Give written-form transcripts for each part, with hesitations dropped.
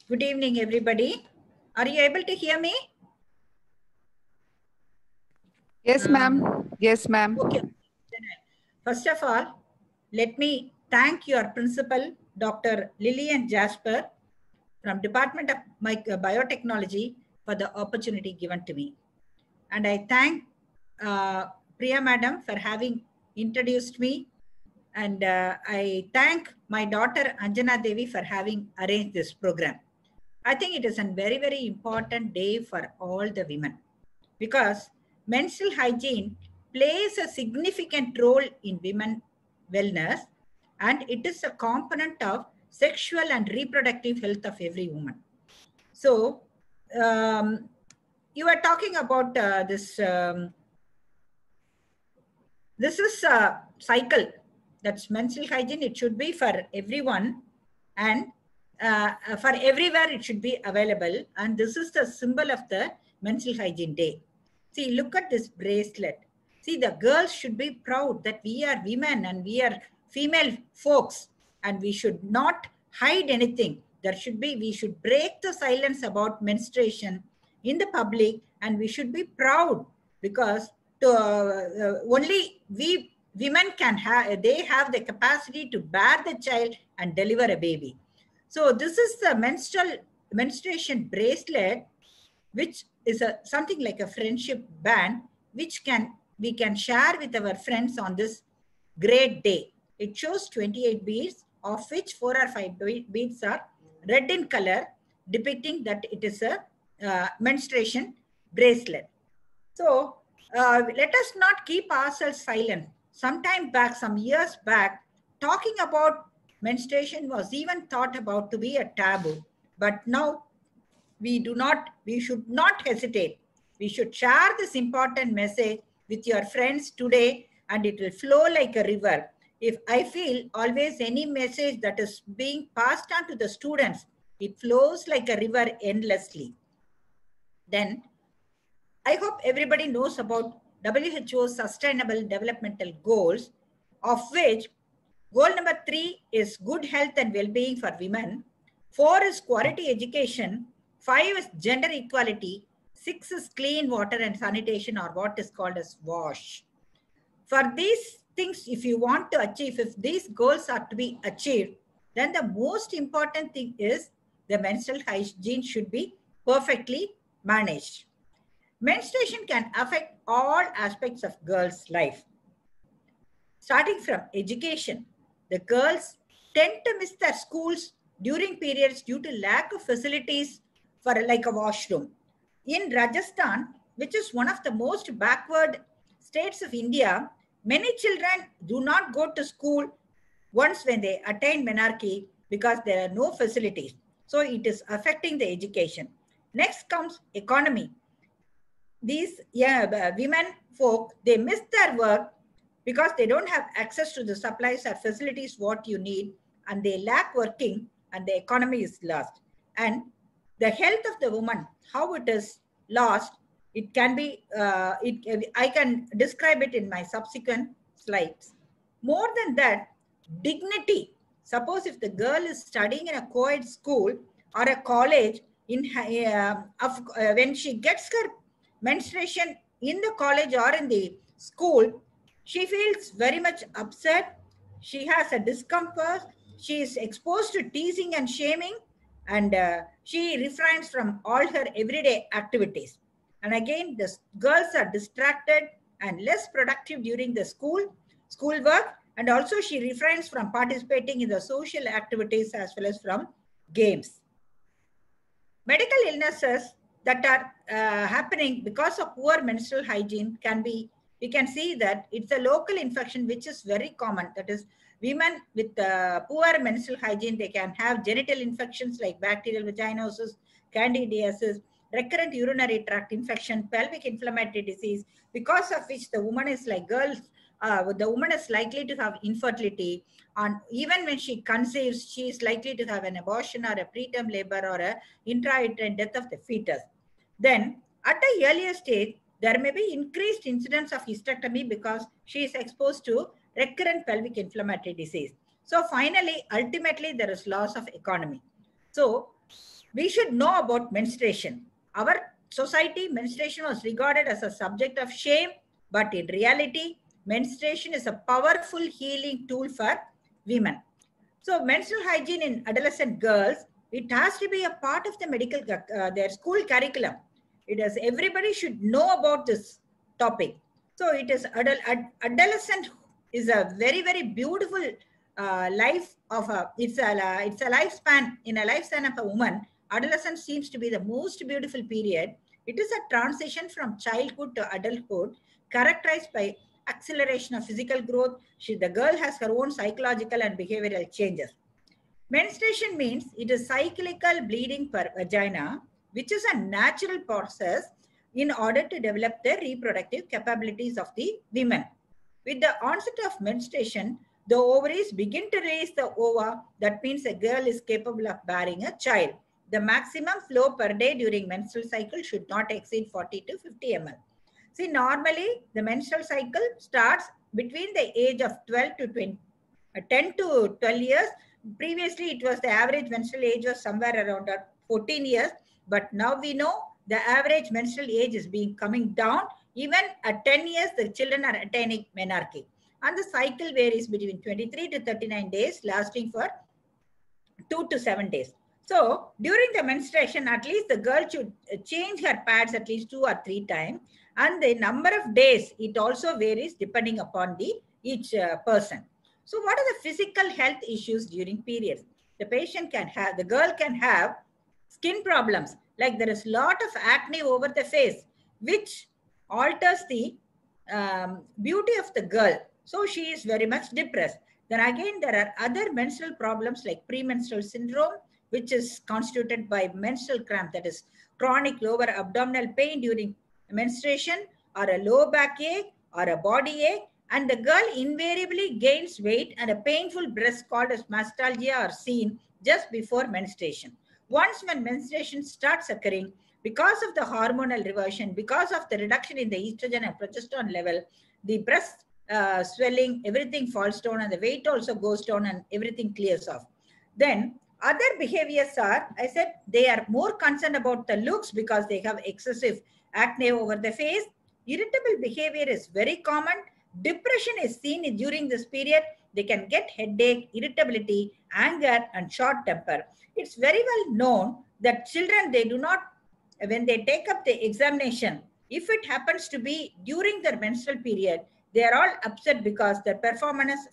Good evening, everybody. Are you able to hear me? Yes, ma'am. Yes, ma'am. Okay. First of all, let me thank your principal, Dr. Lillian Jasper, from Department of Biotechnology for the opportunity given to me. And I thank Priya Madam for having introduced me. And I thank my daughter Anjana Devi for having arranged this program. I think it is a very, very important day for all the women because menstrual hygiene plays a significant role in women wellness, and it is a component of sexual and reproductive health of every woman. So you are talking about this is a cycle. That's menstrual hygiene. It should be for everyone, and for everywhere it should be available. And this is the symbol of the menstrual hygiene day. See, look at this bracelet. See, the girls should be proud that we are women and we are female folks, and we should not hide anything. We should break the silence about menstruation in the public, and we should be proud because only we women can have, they have the capacity to bear the child and deliver a baby. So this is the menstruation bracelet, which is something like a friendship band, which we can share with our friends on this great day. It shows 28 beads, of which 4 or 5 beads are red in color, depicting that it is a menstruation bracelet. So let us not keep ourselves silent. Some years back, talking about menstruation was even thought about to be a taboo. But now we should not hesitate. We should share this important message with your friends today, and it will flow like a river. If I feel always any message that is being passed on to the students, it flows like a river endlessly. Then I hope everybody knows about WHO's Sustainable Developmental Goals, of which goal number 3 is good health and well-being for women, 4 is quality education, 5 is gender equality, 6 is clean water and sanitation, or what is called as WASH. For these things, if you want to achieve, if these goals are to be achieved, then the most important thing is the menstrual hygiene should be perfectly managed. Menstruation can affect all aspects of girls' life. Starting from education, the girls tend to miss their schools during periods due to lack of facilities for like a washroom. In Rajasthan, which is one of the most backward states of India, many children do not go to school once when they attain menarche because there are no facilities. So it is affecting the education. Next comes economy. These women folk, they miss their work because they don't have access to the supplies or facilities what you need, and they lack working, and the economy is lost. And the health of the woman, how it is lost, it can be I can describe it in my subsequent slides. More than that, dignity. Suppose if the girl is studying in a co-ed school or a college, when she gets her menstruation in the college or in the school, she feels very much upset. She has a discomfort. She is exposed to teasing and shaming, and she refrains from all her everyday activities. And again, the girls are distracted and less productive during the schoolwork, and also she refrains from participating in the social activities as well as from games. Medical illnesses that are happening because of poor menstrual hygiene we can see that it's a local infection which is very common. That is, women with poor menstrual hygiene, they can have genital infections like bacterial vaginosis, candidiasis, recurrent urinary tract infection, pelvic inflammatory disease, because of which the woman is like the woman is likely to have infertility, and even when she conceives, she is likely to have an abortion or a preterm labor or a intrauterine death of the fetus. Then at an earlier stage, there may be increased incidence of hysterectomy because she is exposed to recurrent pelvic inflammatory disease. So finally, ultimately, there is loss of economy. So we should know about menstruation. Our society, menstruation was regarded as a subject of shame, but in reality, menstruation is a powerful healing tool for women. So menstrual hygiene in adolescent girls, it has to be a part of the their school curriculum. It is, everybody should know about this topic. So it is adolescent is a very, very beautiful life of it's a lifespan. In a lifespan of a woman, adolescence seems to be the most beautiful period. It is a transition from childhood to adulthood, characterized by acceleration of physical growth. The girl has her own psychological and behavioral changes. Menstruation means it is cyclical bleeding per vagina, which is a natural process in order to develop the reproductive capabilities of the women. With the onset of menstruation, the ovaries begin to release the ova. That means a girl is capable of bearing a child. The maximum flow per day during menstrual cycle should not exceed 40 to 50 ml. See, normally the menstrual cycle starts between the age of 12 to 20, 10 to 12 years. Previously, it was the average menstrual age was somewhere around 14 years. But now we know the average menstrual age is being coming down. Even at 10 years, the children are attaining menarche. And the cycle varies between 23 to 39 days, lasting for 2 to 7 days. So during the menstruation, at least the girl should change her pads at least 2 or 3 times. And the number of days, it also varies depending upon each person. So what are the physical health issues during periods? The girl can have skin problems, like there is a lot of acne over the face, which alters the beauty of the girl. So she is very much depressed. Then again, there are other menstrual problems like premenstrual syndrome, which is constituted by menstrual cramp, that is chronic lower abdominal pain during menstruation, or a low back ache, or a body ache, and the girl invariably gains weight, and a painful breast called as mastalgia are seen just before menstruation. Once when menstruation starts occurring, because of the hormonal reversion, because of the reduction in the estrogen and progesterone level, the breast swelling, everything falls down, and the weight also goes down, and everything clears off. Then other behaviors are, I said, they are more concerned about the looks because they have excessive acne over the face. Irritable behavior is very common. Depression is seen during this period. They can get headache, irritability, anger, and short temper. It's very well known that children, they do not, when they take up the examination, if it happens to be during their menstrual period, they are all upset because their performance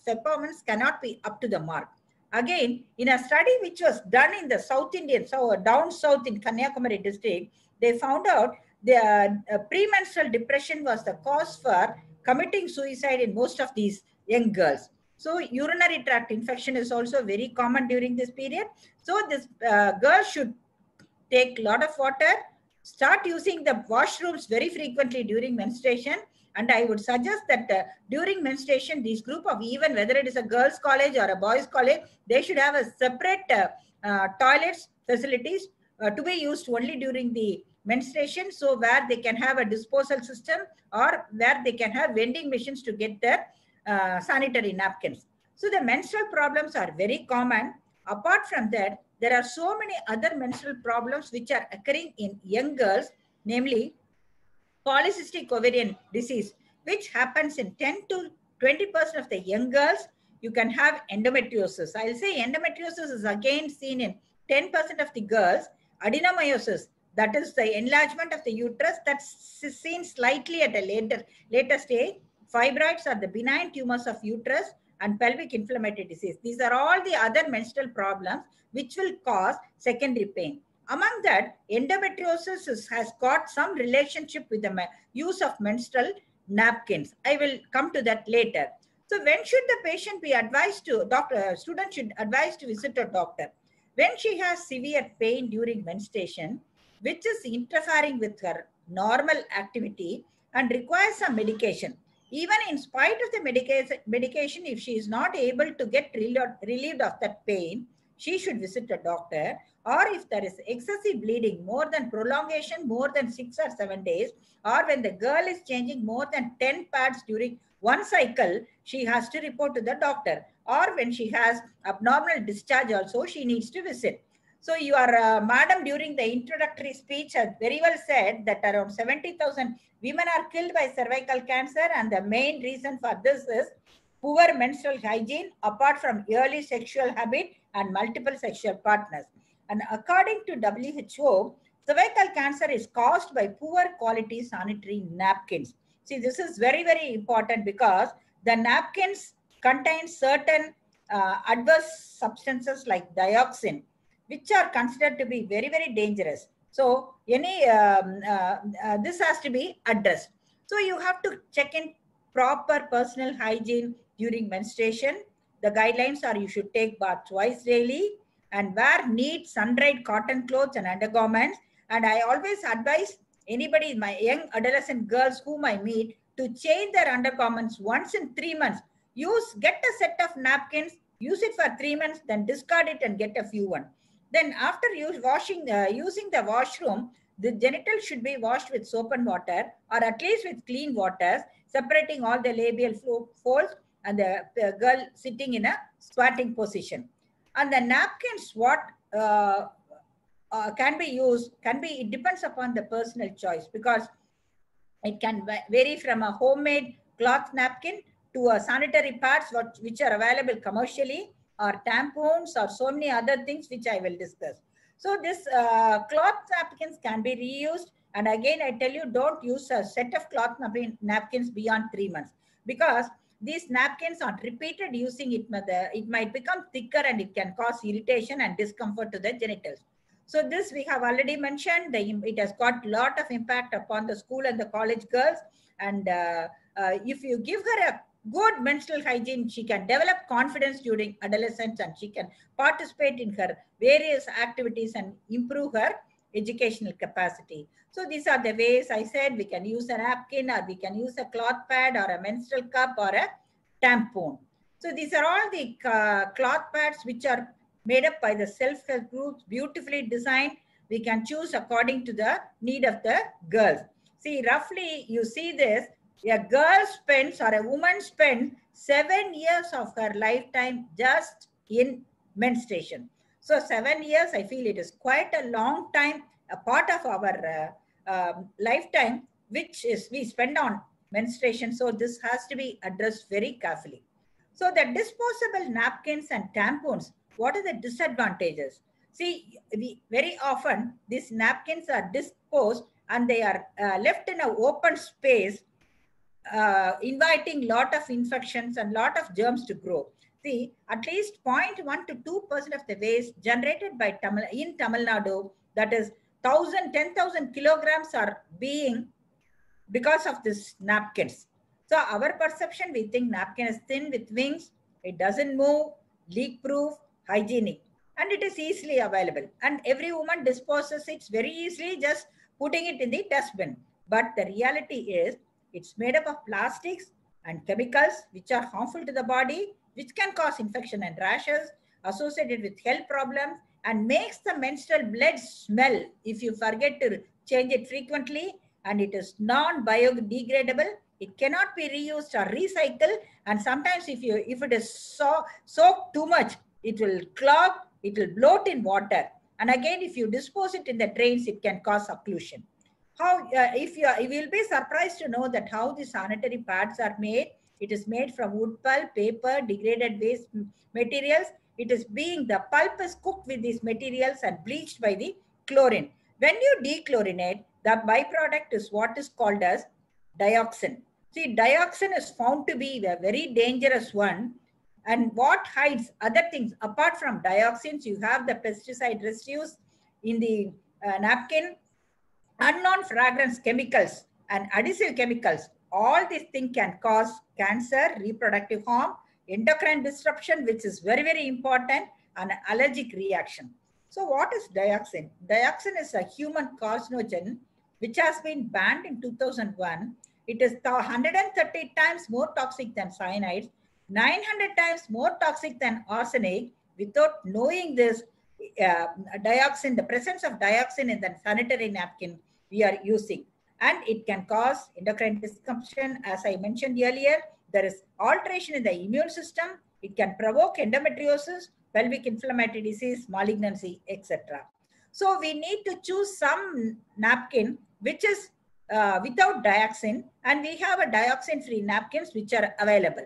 cannot be up to the mark. Again, in a study which was done in the South Indian, so down south in Kanyakumari district, they found out the premenstrual depression was the cause for committing suicide in most of these young girls. So urinary tract infection is also very common during this period. So this girl should take a lot of water, start using the washrooms very frequently during menstruation. And I would suggest that during menstruation, these group of, even whether it is a girls' college or a boys' college, they should have a separate toilets facilities to be used only during the menstruation. So where they can have a disposal system, or where they can have vending machines to get their sanitary napkins. So the menstrual problems are very common. Apart from that, there are so many other menstrual problems which are occurring in young girls, namely polycystic ovarian disease, which happens in 10 to 20% of the young girls. You can have endometriosis. I'll say endometriosis is again seen in 10% of the girls. Adenomyosis, that is the enlargement of the uterus, that's seen slightly at a later stage. Fibroids are the benign tumors of uterus, and pelvic inflammatory disease. These are all the other menstrual problems which will cause secondary pain. Among that, endometriosis has got some relationship with the use of menstrual napkins. I will come to that later. So when should the patient be advised to, student should advise to visit a doctor? When she has severe pain during menstruation, which is interfering with her normal activity and requires some medication. Even in spite of the medication, if she is not able to get relieved of that pain, she should visit a doctor. Or if there is excessive bleeding, more than prolongation, more than 6 or 7 days, or when the girl is changing more than 10 pads during one cycle, she has to report to the doctor. Or when she has abnormal discharge also, she needs to visit. So your madam during the introductory speech has very well said that around 70,000 women are killed by cervical cancer, and the main reason for this is poor menstrual hygiene apart from early sexual habit and multiple sexual partners. And according to WHO, cervical cancer is caused by poor quality sanitary napkins. See, this is very, very important because the napkins contain certain adverse substances like dioxin, which are considered to be very, very dangerous. So this has to be addressed. So you have to check in proper personal hygiene during menstruation. The guidelines are you should take bath twice daily and wear neat sun-dried cotton clothes and undergarments. And I always advise anybody, my young adolescent girls whom I meet, to change their undergarments once in 3 months. Get a set of napkins, use it for 3 months, then discard it and get a few one. Then after using the washroom, the genitals should be washed with soap and water, or at least with clean waters, separating all the labial folds, and the girl sitting in a squatting position. And the napkins, what can be used, it depends upon the personal choice, because it can vary from a homemade cloth napkin to a sanitary pads which are available commercially, or tampons, or so many other things which I will discuss. So this cloth napkins can be reused. And again, I tell you, don't use a set of cloth napkins beyond 3 months, because these napkins on repeated using it might become thicker and it can cause irritation and discomfort to the genitals. So this we have already mentioned. It has got a lot of impact upon the school and the college girls. And if you give her a good menstrual hygiene, she can develop confidence during adolescence, and she can participate in her various activities and improve her educational capacity. So these are the ways I said we can use a napkin, or we can use a cloth pad, or a menstrual cup, or a tampon. So these are all the cloth pads which are made up by the self-help groups, beautifully designed. We can choose according to the need of the girls. See, roughly you see this, a girl spends, or a woman spends 7 years of her lifetime just in menstruation. So 7 years, I feel it is quite a long time, a part of our lifetime, which is we spend on menstruation. So this has to be addressed very carefully. So the disposable napkins and tampons, what are the disadvantages? See, very often these napkins are disposed and they are left in an open space, inviting lot of infections and lot of germs to grow. See, at least 0.1 to 2% of the waste generated by in Tamil Nadu, that is 10,000 kilograms, are being because of this napkins. So our perception, we think napkin is thin with wings, it doesn't move, leak-proof, hygienic, and it is easily available. And every woman disposes it very easily, just putting it in the dustbin. But the reality is, it's made up of plastics and chemicals which are harmful to the body, which can cause infection and rashes associated with health problems, and makes the menstrual blood smell if you forget to change it frequently. And it is non-biodegradable. It cannot be reused or recycled. And sometimes if it is soaked too much, it will clog, it will bloat in water. And again, if you dispose it in the drains, it can cause occlusion. You will be surprised to know that how the sanitary pads are made. It is made from wood pulp, paper, degraded waste materials. The pulp is cooked with these materials and bleached by the chlorine. When you dechlorinate, the byproduct is what is called as dioxin. See, dioxin is found to be a very dangerous one. And what hides other things? Apart from dioxins, you have the pesticide residues in the napkin, unknown fragrance chemicals and adhesive chemicals. All these things can cause cancer, reproductive harm, endocrine disruption, which is very, very important, and allergic reaction. So what is dioxin? Dioxin is a human carcinogen which has been banned in 2001. It is 130 times more toxic than cyanide, 900 times more toxic than arsenic. Without knowing this, dioxin, the presence of dioxin in the sanitary napkin we are using, and it can cause endocrine dysfunction. As I mentioned earlier, there is alteration in the immune system. It can provoke endometriosis, pelvic inflammatory disease, malignancy, etc. So we need to choose some napkin which is without dioxin, and we have a dioxin-free napkins which are available.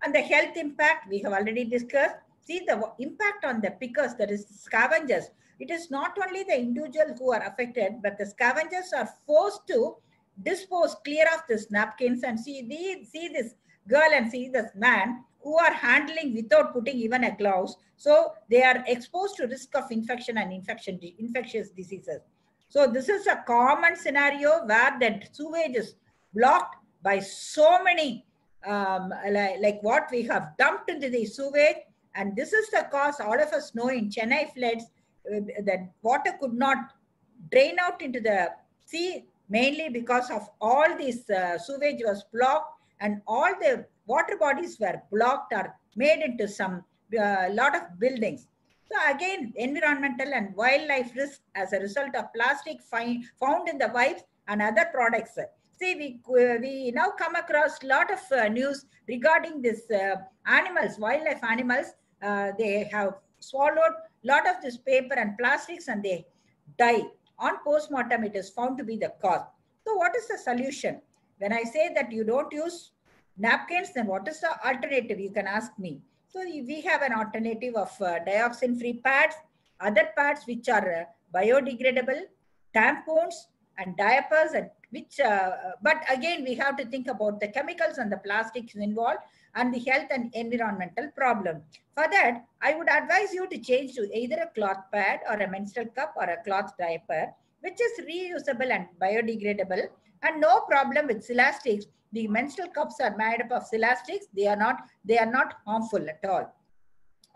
And the health impact we have already discussed. See the impact on the pickers, that is scavengers. It is not only the individuals who are affected, but the scavengers are forced to dispose, clear of these napkins, and see this girl and see this man who are handling without putting even a gloves. So they are exposed to risk of infection and infectious diseases. So this is a common scenario where the sewage is blocked by so many like what we have dumped into the sewage, and this is the cause. All of us know in Chennai floods, that water could not drain out into the sea, mainly because of all this sewage was blocked, and all the water bodies were blocked or made into some lot of buildings. So again, environmental and wildlife risk as a result of plastic found in the pipes and other products. See, we now come across a lot of news regarding this animals, wildlife animals. They have swallowed a lot of this paper and plastics and they die. On post-mortem, it is found to be the cause. So what is the solution? When I say that you don't use napkins, then what is the alternative? You can ask me. So we have an alternative of dioxin-free pads, other pads which are biodegradable, tampons and diapers, and which, but again, we have to think about the chemicals and the plastics involved and the health and environmental problem. For that, I would advise you to change to either a cloth pad or a menstrual cup or a cloth diaper, which is reusable and biodegradable, and no problem with elastics. The menstrual cups are made up of elastics. They are not harmful at all.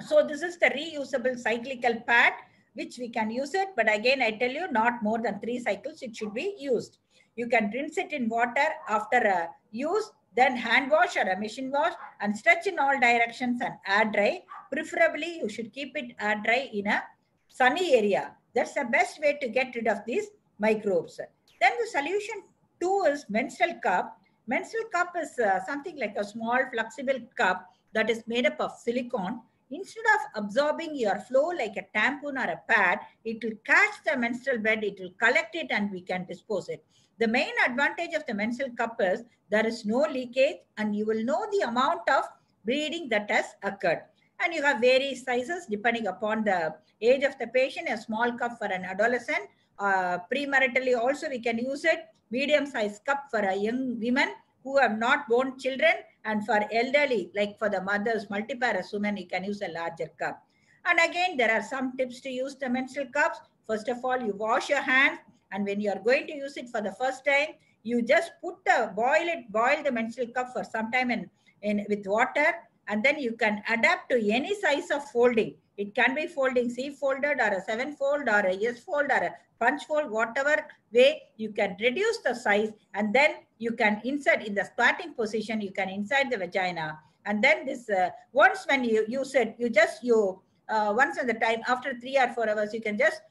So this is the reusable cyclical pad, which we can use it. But again, I tell you, not more than 3 cycles it should be used. You can rinse it in water after a use, then hand wash or a machine wash and stretch in all directions and air dry. Preferably, you should keep it air dry in a sunny area. That's the best way to get rid of these microbes. Then the solution 2 is menstrual cup. Menstrual cup is something like a small flexible cup that is made up of silicone. Instead of absorbing your flow like a tampon or a pad, it will catch the menstrual blood, it will collect it, and we can dispose it. The main advantage of the menstrual cup is there is no leakage and you will know the amount of bleeding that has occurred. And you have various sizes depending upon the age of the patient. A small cup for an adolescent, premaritally also we can use it. Medium-sized cup for a young women who have not born children, and for elderly, like for the mothers, multiparous women, you can use a larger cup. And again, there are some tips to use the menstrual cups. First of all, you wash your hands, and when you are going to use it for the first time, you just boil the menstrual cup for some time in with water, and then you can adapt to any size of folding. It can be folding C-folded or a 7-fold or a S-fold or a punch fold, whatever way you can reduce the size, and then you can insert in the squatting position, you can insert the vagina. And then this, once when you use it, once at the time, after 3 or 4 hours, you can just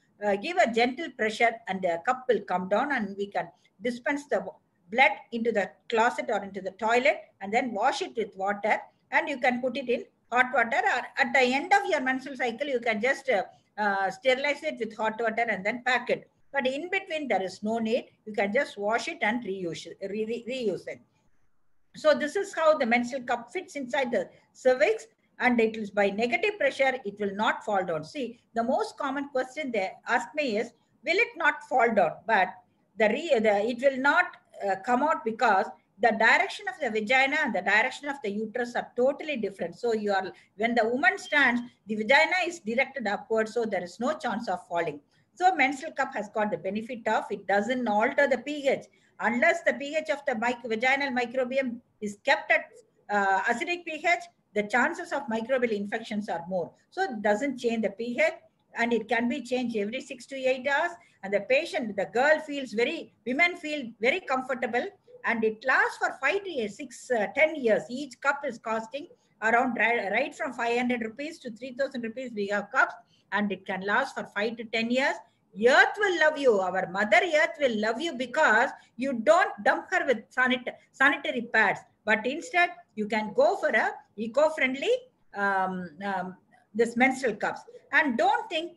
give a gentle pressure and the cup will come down, and we can dispense the blood into the closet or into the toilet and then wash it with water, and you can put it in hot water, or at the end of your menstrual cycle, you can just sterilize it with hot water and then pack it. But in between, there is no need. You can just wash it and reuse it. So this is how the menstrual cup fits inside the cervix, and it is by negative pressure, it will not fall down. See, the most common question they ask me is, will it not fall down? But it will not come out because the direction of the vagina and the direction of the uterus are totally different. So when the woman stands, the vagina is directed upwards, so there is no chance of falling. So menstrual cup has got the benefit of, it doesn't alter the pH. Unless the pH of the vaginal microbiome is kept at acidic pH, the chances of microbial infections are more. So it doesn't change the pH, and it can be changed every 6 to 8 hours. And women feel very comfortable, and it lasts for 5 to 6, 10 years. Each cup is costing around right from 500 rupees to 3,000 rupees. We have cups, and it can last for 5 to 10 years. Earth will love you. Our Mother Earth will love you because you don't dump her with sanitary pads, but instead you can go for a eco-friendly this menstrual cups. And don't think,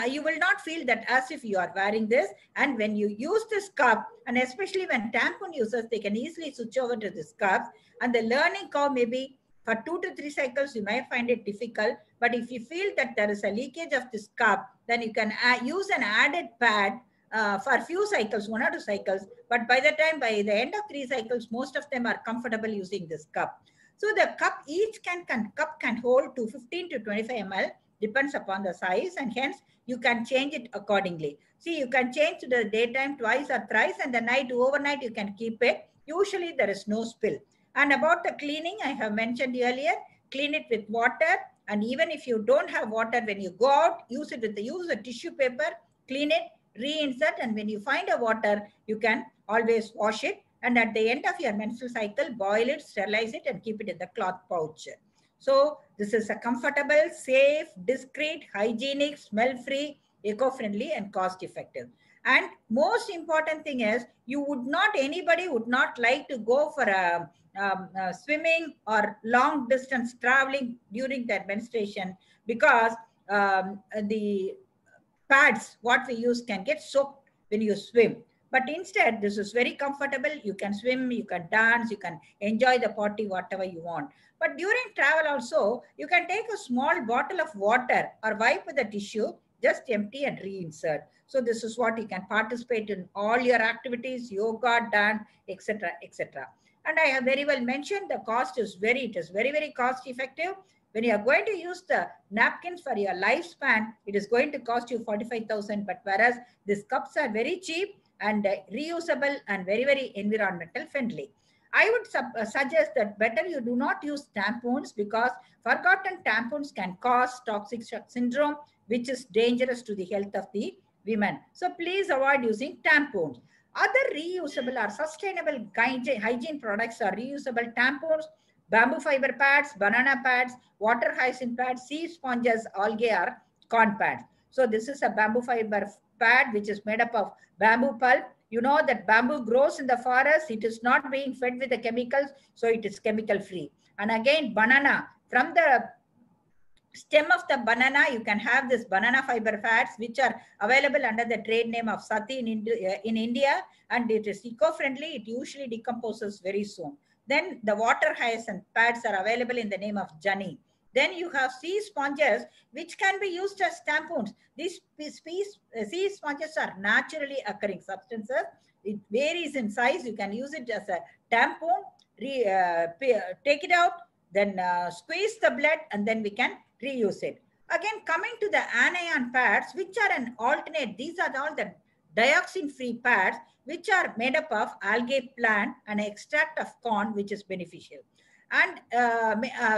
you will not feel that as if you are wearing this. And when you use this cup, and especially when tampon users, they can easily switch over to this cup. And the learning curve may be for 2 to 3 cycles, you might find it difficult. But if you feel that there is a leakage of this cup, then you can use an added pad for a few cycles, 1 or 2 cycles. But by the the end of 3 cycles, most of them are comfortable using this cup. So the cup, each cup can hold to 15 to 25 ml, depends upon the size, and hence you can change it accordingly. See, you can change to the daytime twice or thrice, and the night, overnight, you can keep it. Usually there is no spill. And about the cleaning, I have mentioned earlier, clean it with water. And even if you don't have water, when you go out, use a tissue paper, clean it, reinsert, and when you find a water, you can always wash it. And at the end of your menstrual cycle, boil it, sterilize it, and keep it in the cloth pouch. So this is a comfortable, safe, discreet, hygienic, smell-free, eco-friendly, and cost-effective. And most important thing is, anybody would not like to go for a swimming or long distance traveling during that menstruation, because the pads what we use can get soaked when you swim. But instead, this is very comfortable. You can swim, you can dance, you can enjoy the party, whatever you want. But during travel also, you can take a small bottle of water or wipe with a tissue, just empty and reinsert. So this is what you can participate in all your activities, yoga, dance, etc., etc. And I have very well mentioned the cost is it is very, very cost effective. When you are going to use the napkins for your lifespan, it is going to cost you 45,000. But whereas these cups are very cheap and reusable and very, very environmental friendly. I would suggest that better you do not use tampons, because forgotten tampons can cause toxic shock syndrome, which is dangerous to the health of the women. So please avoid using tampons. Other reusable or sustainable hygiene products are reusable tampons, bamboo fiber pads, banana pads, water hyacinth pads, sea sponges, algae, or corn pads. So this is a bamboo fiber pad which is made up of bamboo pulp. You know that bamboo grows in the forest. It is not being fed with the chemicals, so it is chemical free. And again, banana, from the stem of the banana, you can have this banana fiber pads, which are available under the trade name of Sati in India, and it is eco-friendly. It usually decomposes very soon. Then the water hyacinth pads are available in the name of Jani. Then you have sea sponges, which can be used as tampons. These sea sponges are naturally occurring substances. It varies in size. You can use it as a tampon, take it out, then squeeze the blood, and then we can reuse it. Again, coming to the anion pads, which are an alternate. These are all the dioxin-free pads, which are made up of algae plant and extract of corn, which is beneficial. And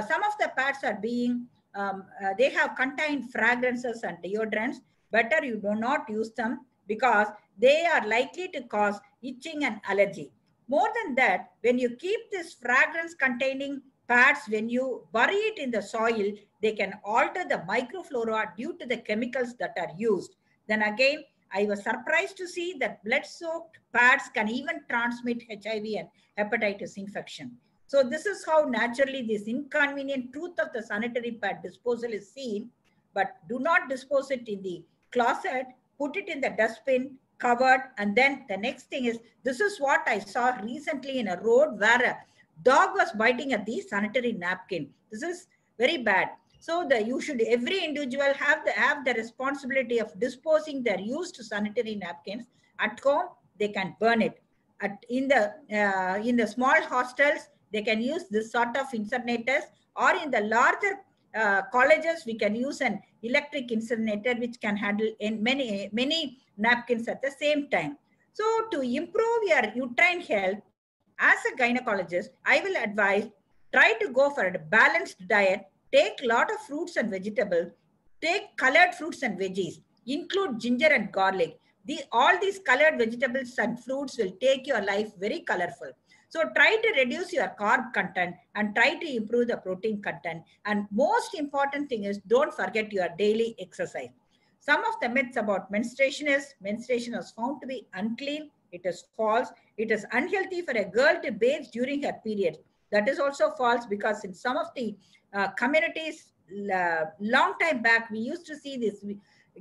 some of the pads are they have contained fragrances and deodorants. Better you do not use them, because they are likely to cause itching and allergy. More than that, when you keep this fragrance containing pads, when you bury it in the soil, they can alter the microflora due to the chemicals that are used. Then again, I was surprised to see that blood-soaked pads can even transmit HIV and hepatitis infection. So this is how naturally this inconvenient truth of the sanitary pad disposal is seen. But do not dispose it in the closet, put it in the dustbin, covered. And then the next thing is, this is what I saw recently in a road where a dog was biting at the sanitary napkin. This is very bad. So every individual have the responsibility of disposing their used sanitary napkins. At home, they can burn it. In the small hostels, they can use this sort of incinerators, or in the larger colleges, we can use an electric incinerator which can handle many napkins at the same time. So to improve your uterine health, as a gynecologist, I will advise, try to go for a balanced diet, take a lot of fruits and vegetables, take colored fruits and veggies, include ginger and garlic. All these colored vegetables and fruits will take your life very colorful. So try to reduce your carb content and try to improve the protein content. And most important thing is, don't forget your daily exercise. Some of the myths about menstruation is found to be unclean. It is false. It is unhealthy for a girl to bathe during her period. That is also false, because in some of the communities, long time back, we used to see this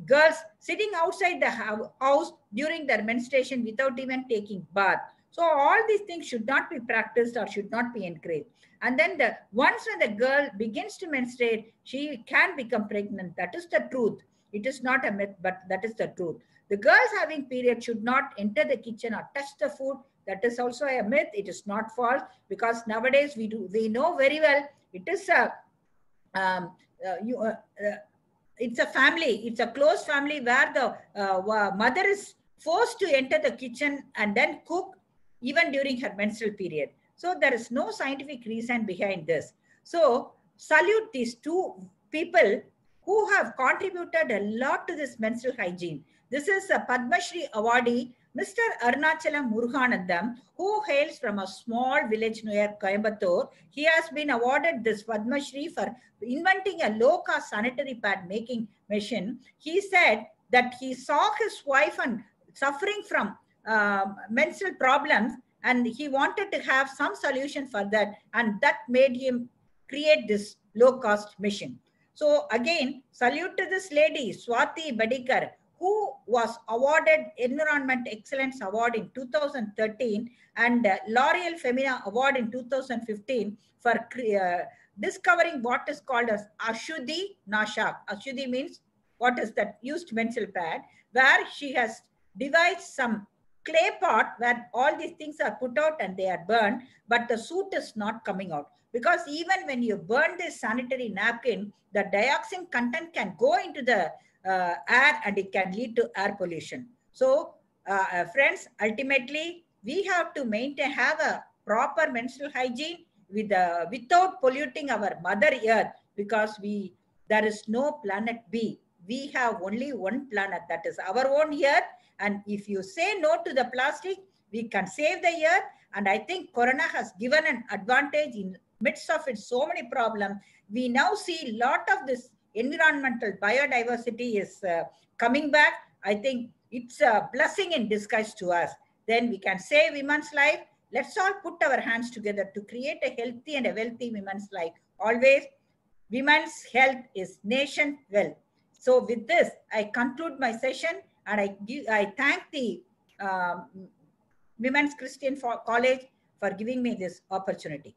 girls sitting outside the house during their menstruation without even taking bath. So all these things should not be practiced or should not be encouraged. And then once when the girl begins to menstruate, she can become pregnant. That is the truth. It is not a myth, but that is the truth. The girls having period should not enter the kitchen or touch the food. That is also a myth. It is not false, because nowadays we know very well it is a it's a family, it's a close family where the mother is forced to enter the kitchen and then cook even during her menstrual period. So there is no scientific reason behind this. So salute these two people who have contributed a lot to this menstrual hygiene. This is a Padma Shri awardee, Mr. Arunachalam Muruganandam, who hails from a small village near Coimbatore. He has been awarded this Padma Shri for inventing a low-cost sanitary pad making machine. He said that he saw his wife and suffering from menstrual problems, and he wanted to have some solution for that, and that made him create this low-cost machine. So again, salute to this lady, Swati Badikar, who was awarded Environment Excellence Award in 2013 and L'Oreal Femina Award in 2015 for discovering what is called as Ashuddhi Nashak. Ashuddhi means what is that used menstrual pad, where she has devised some clay pot where all these things are put out and they are burned, but the soot is not coming out. Because even when you burn this sanitary napkin, the dioxin content can go into the air and it can lead to air pollution. So friends, ultimately we have to have a proper menstrual hygiene without polluting our mother earth, because there is no planet B. We have only one planet, that is our own earth. And if you say no to the plastic, we can save the earth. And I think Corona has given an advantage in midst of its so many problems. We now see a lot of this environmental biodiversity is coming back. I think it's a blessing in disguise to us. Then we can save women's life. Let's all put our hands together to create a healthy and a wealthy women's life. Always, women's health is nation wealth. So with this, I conclude my session, and I thank the Women's Christian College for giving me this opportunity.